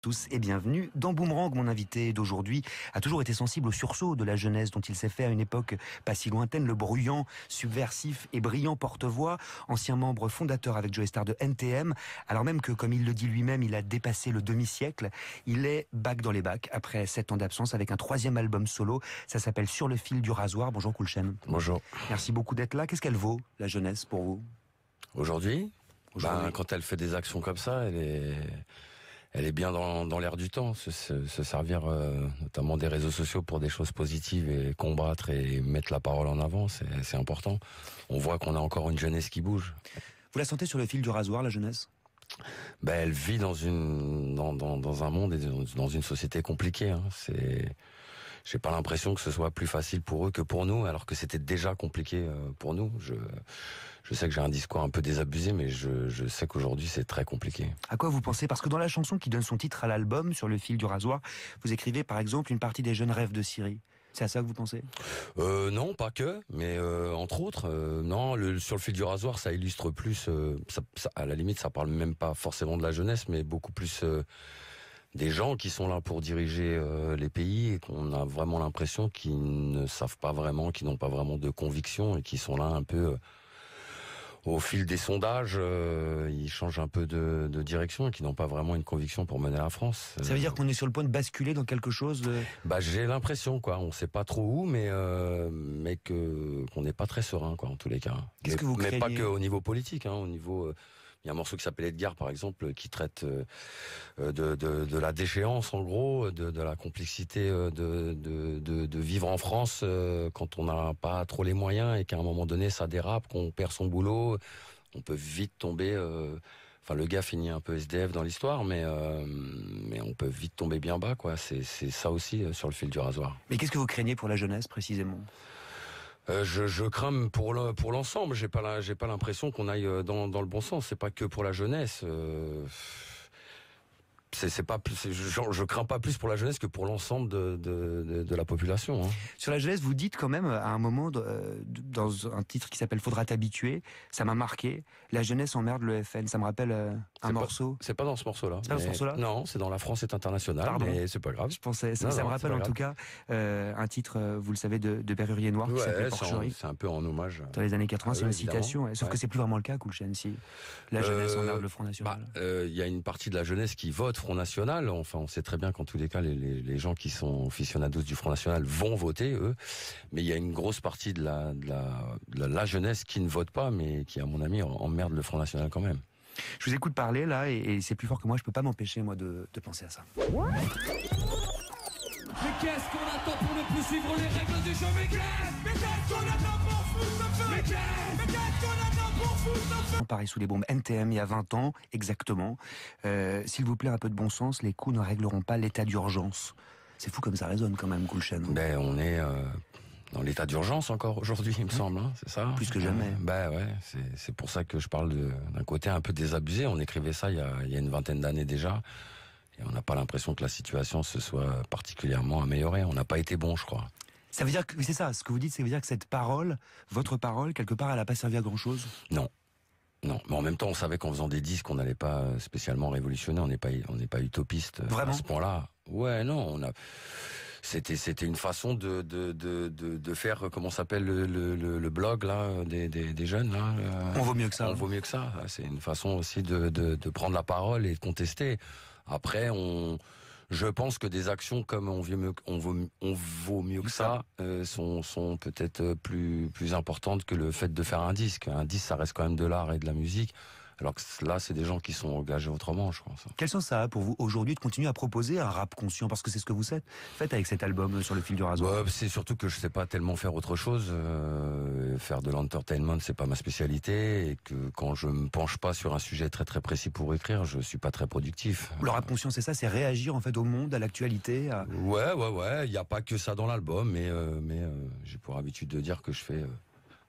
Tous et bienvenue dans Boomerang. Mon invité d'aujourd'hui a toujours été sensible au sursaut de la jeunesse dont il s'est fait à une époque pas si lointaine, le bruyant, subversif et brillant porte-voix, ancien membre fondateur avec Joey Starr de NTM, alors même que, comme il le dit lui-même, il a dépassé le demi-siècle. Il est back dans les bacs après 7 ans d'absence avec un 3e album solo. Ça s'appelle Sur le fil du rasoir. Bonjour Coolchen. Bonjour. Merci beaucoup d'être là. Qu'est-ce qu'elle vaut, la jeunesse, pour vous? Aujourd'hui, quand elle fait des actions comme ça, elle est bien dans l'air du temps, se servir notamment des réseaux sociaux pour des choses positives et combattre et mettre la parole en avant, c'est important. On voit qu'on a encore une jeunesse qui bouge. Vous la sentez sur le fil du rasoir, la jeunesse? Elle vit dans un monde et dans une société compliquée. J'ai pas l'impression que ce soit plus facile pour eux que pour nous, alors que c'était déjà compliqué pour nous. Je sais que j'ai un discours un peu désabusé, mais je sais qu'aujourd'hui c'est très compliqué. À quoi vous pensez? Parce que dans la chanson qui donne son titre à l'album, Sur le fil du rasoir, vous écrivez par exemple une partie des jeunes rêves de Syrie. C'est à ça que vous pensez? Non, pas que, mais entre autres, non. Sur le fil du rasoir, ça illustre plus. À la limite, ça parle même pas forcément de la jeunesse, mais beaucoup plus des gens qui sont là pour diriger les pays et qu'on a vraiment l'impression qu'ils ne savent pas vraiment, qu'ils n'ont pas vraiment de conviction et qui sont là un peu au fil des sondages, ils changent un peu de direction et qui n'ont pas vraiment une conviction pour mener la France. Ça veut dire qu'on est sur le point de basculer dans quelque chose de... J'ai l'impression, quoi. On sait pas trop où, mais qu'on n'est pas très serein, quoi, en tous les cas. Qu'est-ce que vous craignez? Mais pas que au niveau politique, au niveau... Il y a un morceau qui s'appelle Edgar, par exemple, qui traite de la déchéance, en gros, de la complexité de vivre en France quand on n'a pas trop les moyens et qu'à un moment donné, ça dérape, qu'on perd son boulot. On peut vite tomber... le gars finit un peu SDF dans l'histoire, mais on peut vite tomber bien bas, quoi. C'est ça aussi sur le fil du rasoir. Mais qu'est-ce que vous craignez pour la jeunesse, précisément? Je crains pour l'ensemble. J'ai pas l'impression qu'on aille dans le bon sens. C'est pas que pour la jeunesse. Je crains pas plus pour la jeunesse que pour l'ensemble de la population. Sur la jeunesse, vous dites quand même à un moment dans un titre qui s'appelle Faudra t'habituer, ça m'a marqué. La jeunesse emmerde le FN. Ça me rappelle un morceau. C'est pas dans ce morceau-là. C'est dans ce morceau-là? Non, c'est dans La France est internationale. Pardon. Mais c'est pas grave. Je pensais. Ça me rappelle en tout cas un titre, vous le savez, de Berrurier Noir qui s'appelle Porcherie. C'est un peu en hommage. Dans les années 80, c'est une citation. Ouais. Sauf que c'est plus vraiment le cas, Coolchen, si la jeunesse emmerde le Front National. Il y a une partie de la jeunesse qui vote Front National. Enfin, on sait très bien qu'en tous les cas, les gens qui sont aficionados du Front National vont voter, eux. Mais il y a une grosse partie de la jeunesse qui ne vote pas, mais qui, à mon avis, emmerde le Front National quand même. Je vous écoute parler, là, et c'est plus fort que moi. Je peux pas m'empêcher, moi, de penser à ça. Mais qu'est-ce qu'on attend pour ne plus suivre les règles du jeu? Mais qu'est-ce qu'on attend pour foutre le feu? Mais qu'est-ce qu'on attend pour foutre le feu? Pareil sous les bombes. NTM, il y a 20 ans, exactement. S'il vous plaît, un peu de bon sens, les coups ne régleront pas l'état d'urgence. C'est fou comme ça résonne quand même, Coolchen. On est dans l'état d'urgence encore aujourd'hui, il me semble, c'est ça? Plus que jamais. C'est pour ça que je parle d'un côté un peu désabusé. On écrivait ça il y a une vingtaine d'années déjà. Et on n'a pas l'impression que la situation se soit particulièrement améliorée. On n'a pas été bon, je crois. Ça veut dire que, c'est ça, ce que vous dites, ça veut dire que cette parole, votre parole, quelque part, elle n'a pas servi à grand chose? Non, mais en même temps, on savait qu'en faisant des disques, on n'allait pas spécialement révolutionner. On n'est pas utopiste à ce point-là. Ouais, non, c'était une façon de faire, comment s'appelle le blog là des jeunes là. On vaut mieux que ça. On vaut mieux que ça. C'est une façon aussi de prendre la parole et de contester. Après, je pense que des actions comme on vaut mieux que ça sont peut-être plus importantes que le fait de faire un disque. Un disque, ça reste quand même de l'art et de la musique. Alors que là, c'est des gens qui sont engagés autrement, je pense. Quel sens ça a pour vous aujourd'hui de continuer à proposer un rap conscient? Parce que c'est ce que vous faites avec cet album Sur le fil du rasoir. C'est surtout que je sais pas tellement faire autre chose. Faire de l'entertainment, c'est pas ma spécialité. Et que quand je me penche pas sur un sujet très très précis pour écrire, je suis pas très productif. Le rap conscient, c'est ça? C'est réagir en fait au monde, à l'actualité? Ouais. Il y a pas que ça dans l'album, mais j'ai pour habitude de dire que je fais...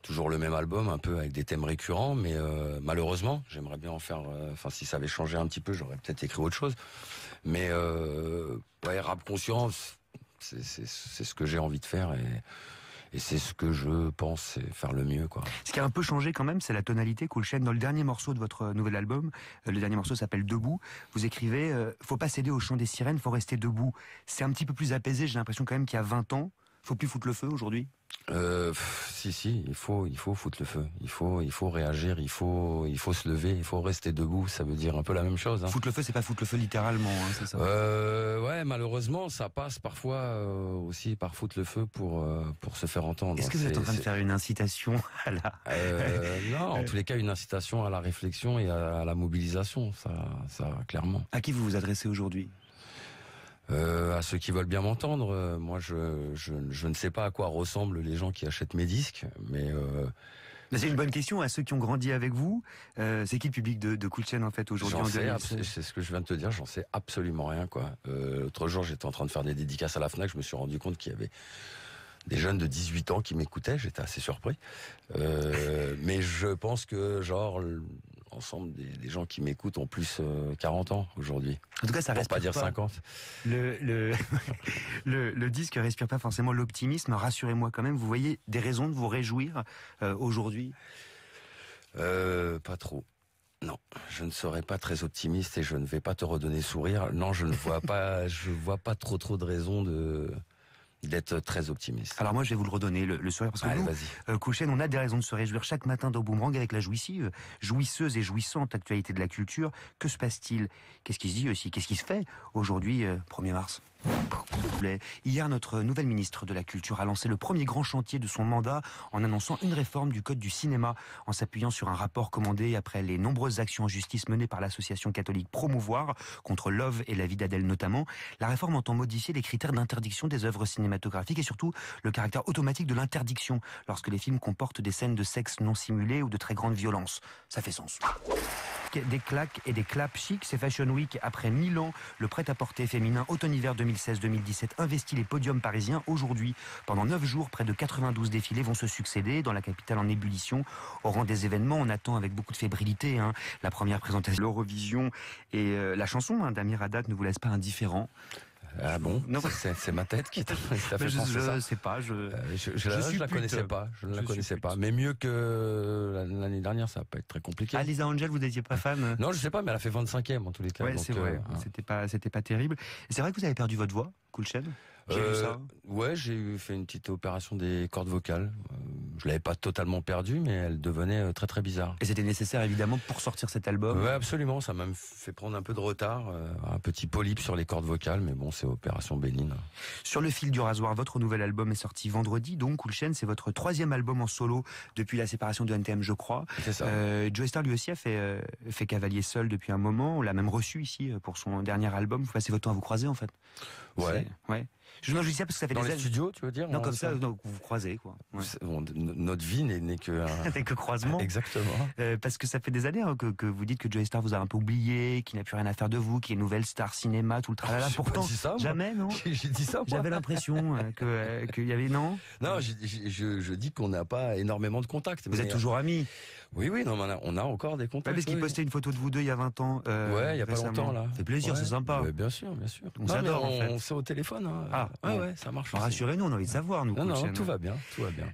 toujours le même album, un peu avec des thèmes récurrents, mais malheureusement, j'aimerais bien en faire... si ça avait changé un petit peu, j'aurais peut-être écrit autre chose. Mais rap conscient, c'est ce que j'ai envie de faire. Et c'est ce que je pense, c'est faire le mieux, quoi. Ce qui a un peu changé quand même, c'est la tonalité Cool Chain. Dans le dernier morceau de votre nouvel album, le dernier morceau s'appelle Debout, vous écrivez faut pas céder au chant des sirènes, faut rester debout. C'est un petit peu plus apaisé, j'ai l'impression quand même qu'il y a 20 ans. Faut plus foutre le feu aujourd'hui? Si, il faut foutre le feu. Il faut réagir, il faut se lever, il faut rester debout. Ça veut dire un peu la même chose. Hein. Foutre le feu, c'est pas foutre le feu littéralement, hein, c'est ça? Ouais, malheureusement, ça passe parfois aussi par foutre le feu pour se faire entendre. Est-ce que vous êtes en train de faire une incitation à la... Non, en tous les cas, une incitation à la réflexion et à la mobilisation, ça clairement. À qui vous vous adressez aujourd'hui? À ceux qui veulent bien m'entendre. Moi, je ne sais pas à quoi ressemblent les gens qui achètent mes disques, mais c'est une bonne question. À ceux qui ont grandi avec vous, c'est qui le public de Cool Chain en fait aujourd'hui? C'est ce que je viens de te dire. J'en sais absolument rien, quoi. L'autre jour, j'étais en train de faire des dédicaces à la Fnac. Je me suis rendu compte qu'il y avait des jeunes de 18 ans qui m'écoutaient. J'étais assez surpris. Mais je pense que l'ensemble des gens qui m'écoutent ont plus 40 ans aujourd'hui. En tout cas, ça pour respire pas dire 50. Le disque respire pas forcément l'optimisme. Rassurez-moi quand même, vous voyez des raisons de vous réjouir aujourd'hui? Pas trop. Non, je ne serai pas très optimiste et je ne vais pas te redonner sourire. Non, je ne vois pas, je vois pas trop de raisons d'être très optimiste. Alors moi je vais vous le redonner, le sourire, parce que allez, nous, Cool Chain, on a des raisons de se réjouir chaque matin dans Boomerang avec la jouisseuse et jouissante actualité de la culture. Que se passe-t-il? Qu'est-ce qui se dit aussi? Qu'est-ce qui se fait aujourd'hui, 1er mars? Hier, notre nouvelle ministre de la Culture a lancé le premier grand chantier de son mandat en annonçant une réforme du code du cinéma, en s'appuyant sur un rapport commandé après les nombreuses actions en justice menées par l'association catholique Promouvoir contre Love et la vie d'Adèle notamment. La réforme entend modifier les critères d'interdiction des œuvres cinématographiques et surtout le caractère automatique de l'interdiction lorsque les films comportent des scènes de sexe non simulées ou de très grande violence. Ça fait sens. Des claques et des claps chics, c'est Fashion Week. Après 1000 ans, le prêt-à-porter féminin automne-hiver 2016-2017 investit les podiums parisiens aujourd'hui. Pendant 9 jours, près de 92 défilés vont se succéder dans la capitale en ébullition. Au rang des événements, on attend avec beaucoup de fébrilité la première présentation de l'Eurovision et la chanson d'Amir Haddad ne vous laisse pas indifférent. Ah bon? Non, c'est ma tête qui t'a fait penser ça. Je sais pas, je la connaissais pas. Je ne la connaissais pas. Mais mieux que l'année dernière, ça va pas être très compliqué. Ah, Lisa Angel, vous n'étiez pas fan? Non, je sais pas, mais elle a fait 25e en tous les cas. Ouais, c'est vrai. C'était pas terrible. Et c'est vrai que vous avez perdu votre voix, Cool Chain? J'ai vu ça. Ouais, j'ai fait une petite opération des cordes vocales. Je l'avais pas totalement perdue, mais elle devenait très très bizarre. Et c'était nécessaire évidemment pour sortir cet album? Ouais, absolument. Ça m'a même fait prendre un peu de retard, un petit polype sur les cordes vocales, mais bon, c'est opération bénigne. Sur le fil du rasoir, votre nouvel album est sorti vendredi, donc Cool Chain, c'est votre 3e album en solo depuis la séparation de NTM, je crois. C'est ça. Joey Starr lui aussi a fait cavalier seul depuis un moment. On l'a même reçu ici pour son dernier album. Vous passez votre temps à vous croiser en fait. Ouais. Ouais. Je dis ça parce que ça fait dans des les années. studios, tu veux dire? Non, comme ça, donc vous vous croisez, quoi. Ouais. Bon, notre vie n'est que n'est que croisement. Exactement. Parce que ça fait des années que vous dites que Joey Starr vous a un peu oublié, qu'il n'a plus rien à faire de vous, qu'il est nouvelle star cinéma, tout le tralala. Pourtant, ça, jamais, non? J'ai dit ça. J'avais l'impression qu'il y avait non. Non, je dis qu'on n'a pas énormément de contacts. Vous êtes toujours amis? Oui, non, on a encore des contacts. Parce qu'il postait une photo de vous deux il y a 20 ans. Ouais, il y a pas longtemps là. Ça fait plaisir, c'est sympa. Ouais, bien sûr. On s'adore en fait. On s'est au téléphone. Ouais, ça marche. Rassurez-nous, on a envie de savoir, nous. Non, tout va bien.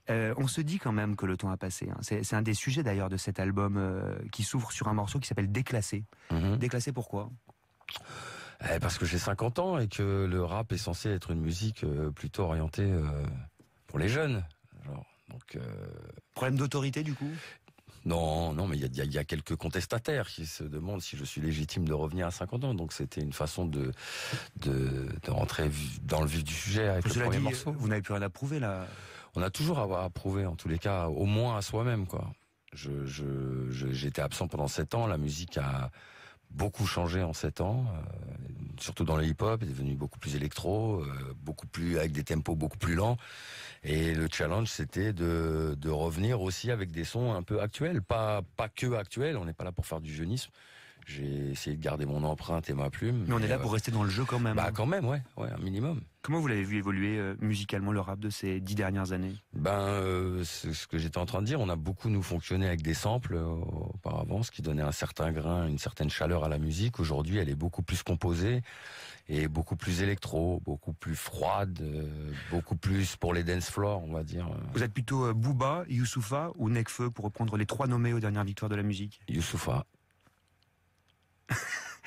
On se dit quand même que le temps a passé. C'est un des sujets d'ailleurs de cet album qui s'ouvre sur un morceau qui s'appelle Déclassé. Déclassé pourquoi? Parce que j'ai 50 ans et que le rap est censé être une musique plutôt orientée pour les jeunes. Problème d'autorité du coup? Non, mais il y a quelques contestataires qui se demandent si je suis légitime de revenir à 50 ans. Donc c'était une façon de rentrer dans le vif du sujet avec le premier morceau. Vous n'avez plus rien à prouver là? On a toujours à prouver, en tous les cas, au moins à soi-même, quoi. J'étais absent pendant 7 ans. La musique a beaucoup changé en 7 ans, surtout dans le hip-hop, est devenu beaucoup plus électro, beaucoup plus avec des tempos beaucoup plus lents. Et le challenge, c'était de revenir aussi avec des sons un peu actuels, pas que actuels. On n'est pas là pour faire du jeunisme. J'ai essayé de garder mon empreinte et ma plume. Mais on est là pour rester dans le jeu quand même. Bah quand même, ouais, un minimum. Comment vous l'avez vu évoluer musicalement le rap de ces 10 dernières années? C'est ce que j'étais en train de dire. On a beaucoup nous fonctionné avec des samples auparavant, ce qui donnait un certain grain, une certaine chaleur à la musique. Aujourd'hui, elle est beaucoup plus composée et beaucoup plus électro, beaucoup plus froide, beaucoup plus pour les dance floors, on va dire. Vous êtes plutôt Booba, Youssoupha ou Nekfeu, pour reprendre les 3 nommés aux dernières victoires de la musique? Youssoupha.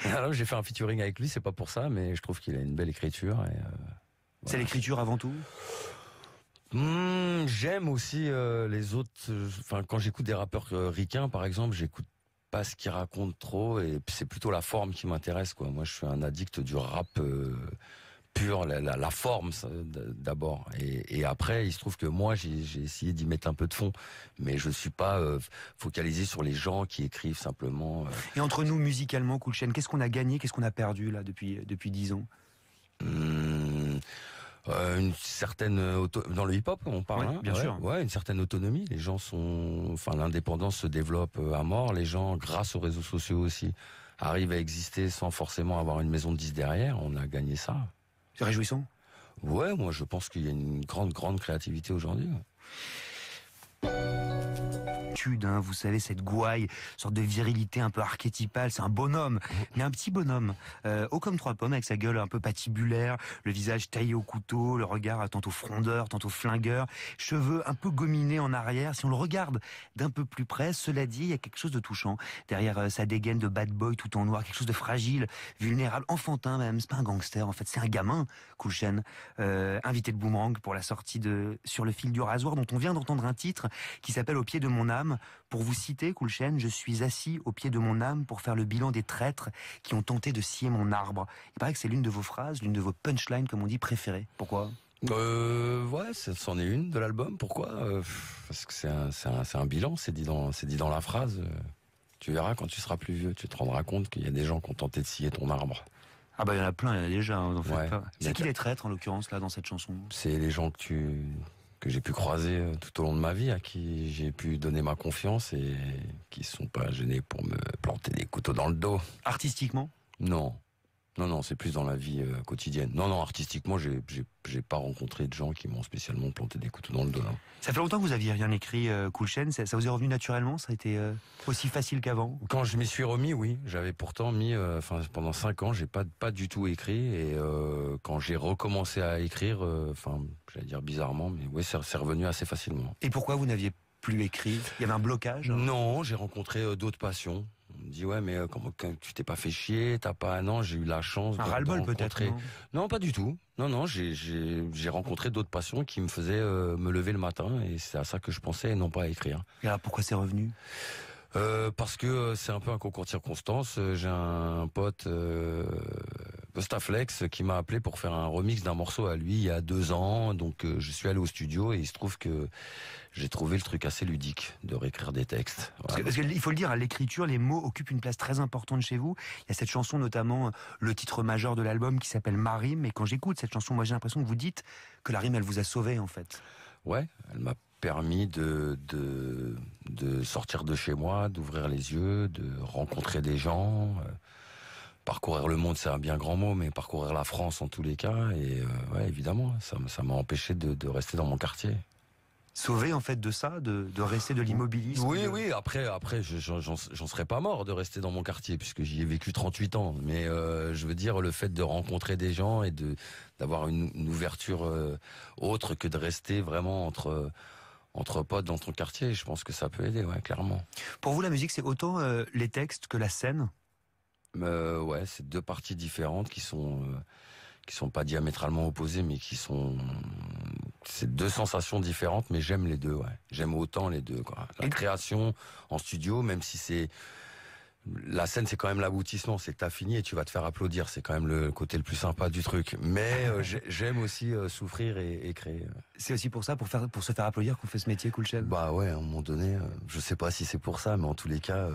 Alors j'ai fait un featuring avec lui, c'est pas pour ça, mais je trouve qu'il a une belle écriture. Et, c'est l'écriture avant tout? J'aime aussi les autres. Enfin, quand j'écoute des rappeurs ricains, par exemple, j'écoute pas ce qu'ils racontent trop, et c'est plutôt la forme qui m'intéresse, quoi. Moi, je suis un addict du rap pur, la forme d'abord, et après, il se trouve que moi, j'ai essayé d'y mettre un peu de fond, mais je suis pas focalisé sur les gens qui écrivent simplement. Et entre nous, musicalement, Cool Chain, qu'est-ce qu'on a gagné, qu'est-ce qu'on a perdu là depuis 10 ans? Une certaine dans le hip-hop, on parle, ouais, bien sûr. Ouais, une certaine autonomie. Les gens l'indépendance se développe à mort. Les gens, grâce aux réseaux sociaux aussi, arrivent à exister sans forcément avoir une maison de 10 derrière. On a gagné ça. C'est réjouissant. Ouais, moi je pense qu'il y a une grande créativité aujourd'hui. Vous savez, cette gouaille, sorte de virilité un peu archétypale, c'est un bonhomme, mais un petit bonhomme, haut comme 3 pommes, avec sa gueule un peu patibulaire, le visage taillé au couteau, le regard tantôt frondeur, tantôt flingueur, cheveux un peu gominés en arrière. Si on le regarde d'un peu plus près, cela dit, il y a quelque chose de touchant derrière sa dégaine de bad boy tout en noir, quelque chose de fragile, vulnérable, enfantin même. C'est pas un gangster, en fait, c'est un gamin, Cool Chain, invité de Boomerang pour la sortie de Sur le fil du rasoir, dont on vient d'entendre un titre qui s'appelle Au pied de mon âme. Pour vous citer, Cool Chain, je suis assis au pied de mon âme pour faire le bilan des traîtres qui ont tenté de scier mon arbre. Il paraît que c'est l'une de vos phrases, l'une de vos punchlines, comme on dit, préférées. Pourquoi? Ouais, c'en est une de l'album. Pourquoi? Parce que c'est un bilan, c'est dit dans la phrase. Tu verras quand tu seras plus vieux, tu te rendras compte qu'il y a des gens qui ont tenté de scier ton arbre. Ah bah il y en a plein, il y en a déjà, hein, ouais. C'est qui les traîtres en l'occurrence là dans cette chanson? C'est les gens que j'ai pu croiser tout au long de ma vie, à qui j'ai pu donner ma confiance et qui sont pas gênés pour me planter des couteaux dans le dos. Artistiquement? Non, c'est plus dans la vie quotidienne. Non, artistiquement, j'ai pas rencontré de gens qui m'ont spécialement planté des couteaux dans le dos. Non. Ça fait longtemps que vous aviez rien écrit, Cool Chain, ça vous est revenu naturellement? Ça a été aussi facile qu'avant? Quand je m'y suis remis, oui. J'avais pourtant mis, pendant 5 ans, j'ai pas du tout écrit, et quand j'ai recommencé à écrire, j'allais dire bizarrement, mais oui, c'est revenu assez facilement. Et pourquoi vous n'aviez plus écrit? Il y avait un blocage? Non, j'ai rencontré d'autres passions. On me dit ouais, mais comment tu t'es pas fait chier, t'as pas... Non, j'ai eu la chance un ras-le-bol peut-être? Non, pas du tout. Non, j'ai rencontré d'autres passions qui me faisaient me lever le matin, et c'est à ça que je pensais et non pas à écrire. Et alors pourquoi c'est revenu? Parce que c'est un peu un concours de circonstances. J'ai un pote Postaflex qui m'a appelé pour faire un remix d'un morceau à lui il y a 2 ans. Donc je suis allé au studio et il se trouve que j'ai trouvé le truc assez ludique de réécrire des textes. Voilà. Parce qu'il faut le dire, à l'écriture, les mots occupent une place très importante chez vous. Il y a cette chanson, notamment le titre majeur de l'album qui s'appelle Ma rime. Et quand j'écoute cette chanson, moi j'ai l'impression que vous dites que la rime, elle vous a sauvé en fait. Ouais, elle m'a permis de sortir de chez moi, d'ouvrir les yeux, de rencontrer des gens. Parcourir le monde, c'est un bien grand mot, mais parcourir la France en tous les cas. Et ouais, évidemment, ça m'a empêché de rester dans mon quartier. Sauvé en fait de ça, de rester de l'immobilisme? Oui, après j'en serais pas mort de rester dans mon quartier, puisque j'y ai vécu 38 ans. Mais je veux dire, le fait de rencontrer des gens et d'avoir une ouverture autre que de rester vraiment entre potes dans ton quartier, je pense que ça peut aider, ouais, clairement. Pour vous, la musique, c'est autant les textes que la scène? Ouais, c'est 2 parties différentes qui sont pas diamétralement opposées, mais c'est 2 sensations différentes, mais j'aime les 2, ouais. J'aime autant les 2, quoi. La création en studio, même si la scène, c'est quand même l'aboutissement, c'est que t'as fini et tu vas te faire applaudir, c'est quand même le côté le plus sympa du truc. Mais j'aime aussi souffrir et créer. C'est aussi pour ça, pour se faire applaudir, qu'on fait ce métier, Cool Chain? Bah ouais, à un moment donné, je sais pas si c'est pour ça, mais en tous les cas,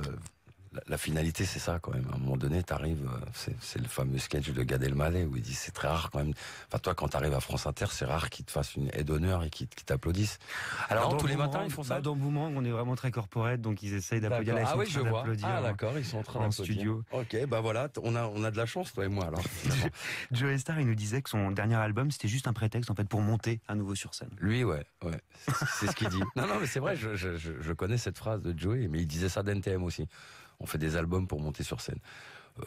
la finalité, c'est ça quand même. À un moment donné, t'arrives, c'est le fameux sketch de Gad Elmaleh où il dit c'est très rare quand même. Enfin, toi, quand t'arrives à France Inter, c'est rare qu'ils te fassent une aide d'honneur et qu'ils t'applaudissent. Alors, non, tous les matins, ils font ça. Dans Boomerang, on est vraiment très corporate, donc ils essayent d'applaudir. Ah oui, je vois. Ah d'accord, ils sont en train en d'applaudir. studio. Ok, bah voilà, on a de la chance, toi et moi alors. Joey Starr, il nous disait que son dernier album, c'était juste un prétexte en fait pour monter à nouveau sur scène. Lui, ouais, c'est ce qu'il dit. Non, mais c'est vrai, je connais cette phrase de Joey, mais il disait ça d'NTM aussi. On fait des albums pour monter sur scène.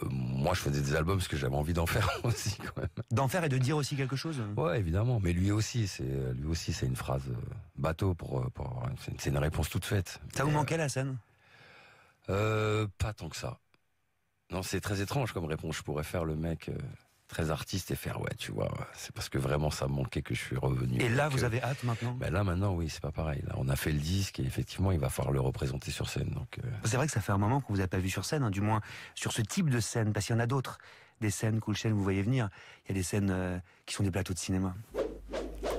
Moi, je faisais des albums parce que j'avais envie d'en faire aussi, quand même. D'en faire et de dire aussi quelque chose. Ouais, évidemment. Mais lui aussi, c'est une phrase bateau c'est une réponse toute faite. Ça vous manquait la scène? Pas tant que ça. Non, c'est très étrange comme réponse. Je pourrais faire le mec très artiste et faire tu vois, c'est parce que vraiment ça me manquait que je suis revenu. Et là, vous avez hâte maintenant? Ben là maintenant, oui, c'est pas pareil. Là, on a fait le disque et effectivement, il va falloir le représenter sur scène. Donc c'est vrai que ça fait un moment qu'on vous a pas vu sur scène, du moins sur ce type de scène, parce qu'il y en a d'autres, des scènes Cool Chain, vous voyez venir. Il y a des scènes qui sont des plateaux de cinéma.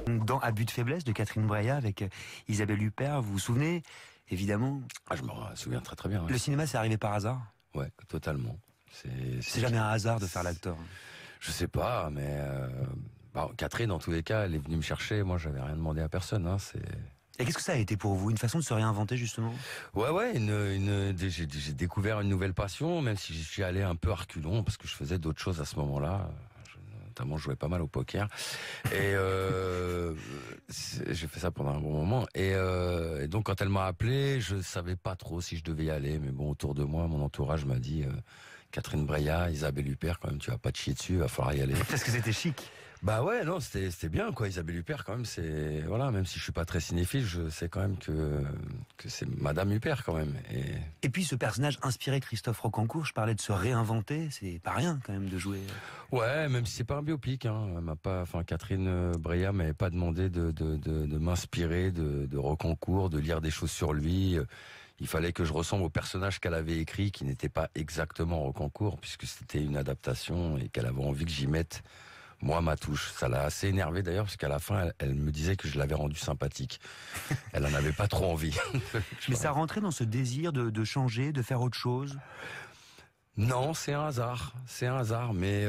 Dans À but de faiblesse de Catherine Breillat avec Isabelle Huppert, vous vous souvenez? Évidemment. Ah, je me souviens très très bien. Ouais. Le cinéma, c'est arrivé par hasard? Ouais, totalement. C'est jamais un hasard de faire l'acteur. Je sais pas, mais Catherine, en tous les cas, elle est venue me chercher. Moi, j'avais rien demandé à personne. Et qu'est-ce que ça a été pour vous? Une façon de se réinventer, justement? Ouais, j'ai découvert une nouvelle passion, même si j'y suis allé un peu à reculons, parce que je faisais d'autres choses à ce moment-là. Notamment, je jouais pas mal au poker. Et j'ai fait ça pendant un bon moment. Et donc, quand elle m'a appelé, je savais pas trop si je devais y aller. Mais bon, autour de moi, mon entourage m'a dit... Catherine Breillat, Isabelle Huppert, quand même, tu vas pas te chier dessus, il va falloir y aller. Parce que c'était chic. Bah ouais, non, c'était bien, quoi. Isabelle Huppert, quand même, c'est, voilà, même si je suis pas très cinéphile, je sais quand même que c'est Madame Huppert, quand même. Et puis, ce personnage inspiré Christophe Rocancourt, je parlais de se réinventer, c'est pas rien, quand même, de jouer. Ouais, même si c'est pas un biopic, Catherine Breillat m'avait pas demandé de m'inspirer de Rocancourt, de lire des choses sur lui. Il fallait que je ressemble au personnage qu'elle avait écrit, qui n'était pas exactement Rocancourt, puisque c'était une adaptation et qu'elle avait envie que j'y mette, moi, ma touche. Ça l'a assez énervé d'ailleurs, parce qu'à la fin, elle me disait que je l'avais rendu sympathique. Elle en avait pas trop envie. Mais ça rentrait dans ce désir de changer, de faire autre chose? Non, c'est un hasard, mais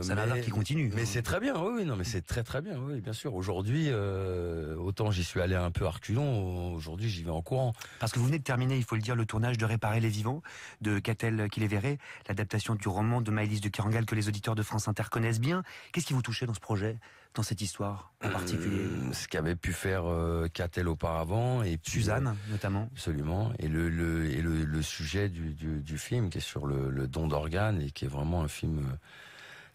c'est un hasard qui continue. Mais c'est très bien, oui, non, mais c'est très très bien, oui, bien sûr. Aujourd'hui, autant j'y suis allé un peu à reculons, aujourd'hui j'y vais en courant. Parce que vous venez de terminer, il faut le dire, le tournage de Réparer les vivants de Catel qui les verrait, l'adaptation du roman de Maëlys de Kerangal que les auditeurs de France Inter connaissent bien. Qu'est-ce qui vous touchait dans ce projet, dans cette histoire en particulier? Ce qu'avait pu faire Catel auparavant et puis, Suzanne notamment. Absolument, et le sujet du film qui est sur le don d'organes et qui est vraiment un film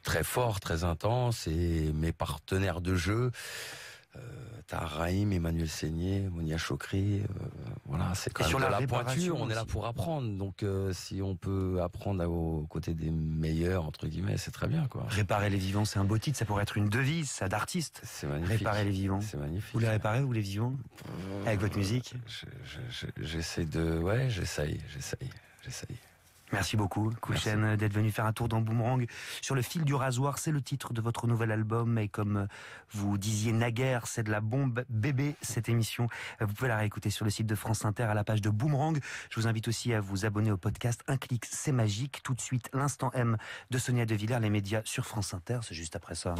très fort, très intense, et mes partenaires de jeu, t'as Raïm, Emmanuel Seigné, Monia Chokri, voilà, c'est quand même de la pointure, on est là pour apprendre, donc si on peut apprendre aux côtés des meilleurs, entre guillemets, c'est très bien, quoi. Réparer les vivants, c'est un beau titre, ça pourrait être une devise, ça, d'artiste. C'est magnifique. Réparer les vivants. C'est magnifique. Vous les réparez, vous les vivants? Avec votre musique? J'essaie j'essaye. Merci beaucoup, Cool Chain, d'être venu faire un tour dans Boomerang sur le fil du rasoir. C'est le titre de votre nouvel album, et comme vous disiez naguère, c'est de la bombe bébé, cette émission. Vous pouvez la réécouter sur le site de France Inter à la page de Boomerang. Je vous invite aussi à vous abonner au podcast Un clic, c'est magique. Tout de suite, l'instant M de Sonia De Villers, les médias sur France Inter, c'est juste après ça.